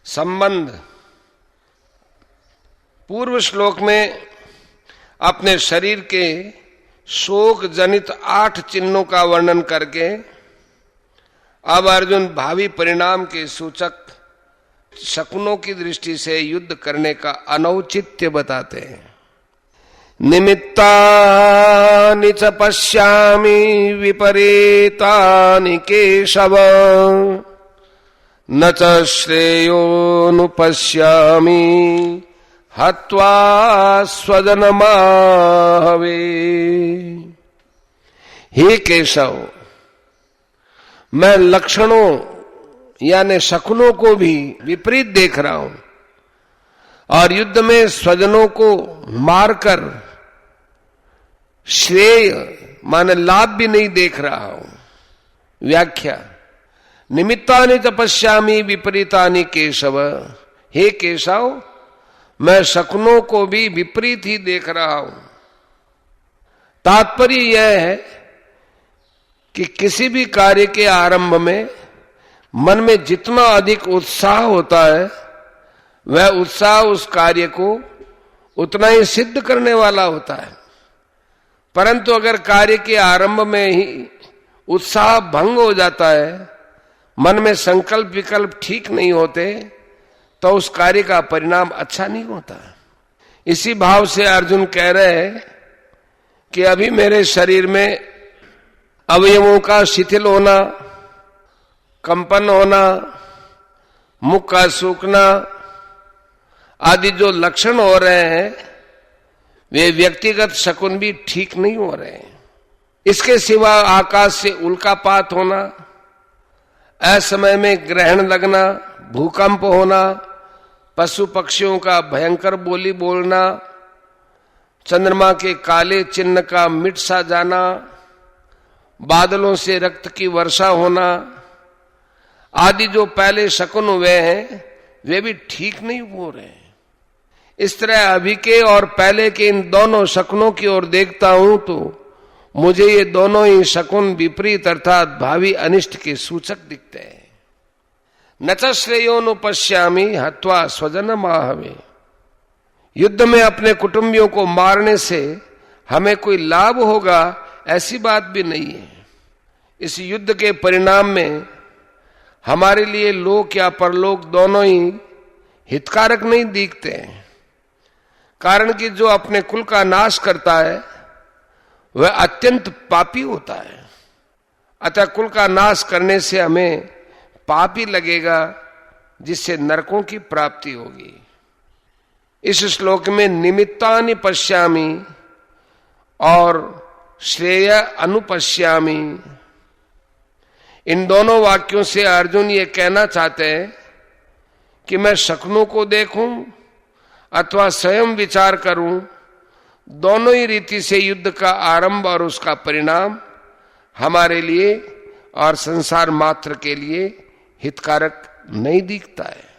संबंध पूर्व श्लोक में अपने शरीर के शोक जनित 8 चिन्हों का वर्णन करके अब अर्जुन भावी परिणाम के सूचक शकुनों की दृष्टि से युद्ध करने का अनौचित्य बताते हैं। निमित्तानि च पश्यामि विपरीतानि केशव न च श्रेयोनुपश्यामि हत्वा स्वजनमाहवे। हे केशव, मैं लक्षणों यानी शकुनों को भी विपरीत देख रहा हूं और युद्ध में स्वजनों को मारकर श्रेय माने लाभ भी नहीं देख रहा हूं। व्याख्या, निमित्तानि तपस्यामि विपरीतानि केशव। हे केशव, मैं शकुनों को भी विपरीत ही देख रहा हूं। तात्पर्य यह है कि किसी भी कार्य के आरंभ में मन में जितना अधिक उत्साह होता है वह उत्साह उस कार्य को उतना ही सिद्ध करने वाला होता है। परंतु अगर कार्य के आरंभ में ही उत्साह भंग हो जाता है, मन में संकल्प विकल्प ठीक नहीं होते, तो उस कार्य का परिणाम अच्छा नहीं होता। इसी भाव से अर्जुन कह रहे हैं कि अभी मेरे शरीर में अवयवों का शिथिल होना, कंपन होना, मुख का सूखना आदि जो लक्षण हो रहे हैं वे व्यक्तिगत शकुन भी ठीक नहीं हो रहे हैं। इसके सिवा आकाश से उल्कापात होना, असमय में ग्रहण लगना, भूकंप होना, पशु पक्षियों का भयंकर बोली बोलना, चंद्रमा के काले चिन्ह का मिट सा जाना, बादलों से रक्त की वर्षा होना आदि जो पहले शकुन हुए हैं वे भी ठीक नहीं हो रहे हैं। इस तरह अभी के और पहले के इन दोनों शकुनों की ओर देखता हूं तो मुझे ये दोनों ही शकुन विपरीत अर्थात भावी अनिष्ट के सूचक दिखते हैं। न च श्रेयोनुपश्यामि हत्वा स्वजनमाहवे। युद्ध में अपने कुटुंबियों को मारने से हमें कोई लाभ होगा ऐसी बात भी नहीं है। इस युद्ध के परिणाम में हमारे लिए लोक या परलोक दोनों ही हितकारक नहीं दिखते हैं। कारण कि जो अपने कुल का नाश करता है वह अत्यंत पापी होता है। अतः कुल का नाश करने से हमें पाप ही लगेगा जिससे नरकों की प्राप्ति होगी। इस श्लोक में निमित्तानि पश्यामि और श्रेय अनुपश्यामि, इन दोनों वाक्यों से अर्जुन ये कहना चाहते हैं कि मैं शकुनों को देखूं अथवा स्वयं विचार करूं, दोनों ही रीति से युद्ध का आरंभ और उसका परिणाम हमारे लिए और संसार मात्र के लिए हितकारक नहीं दिखता है।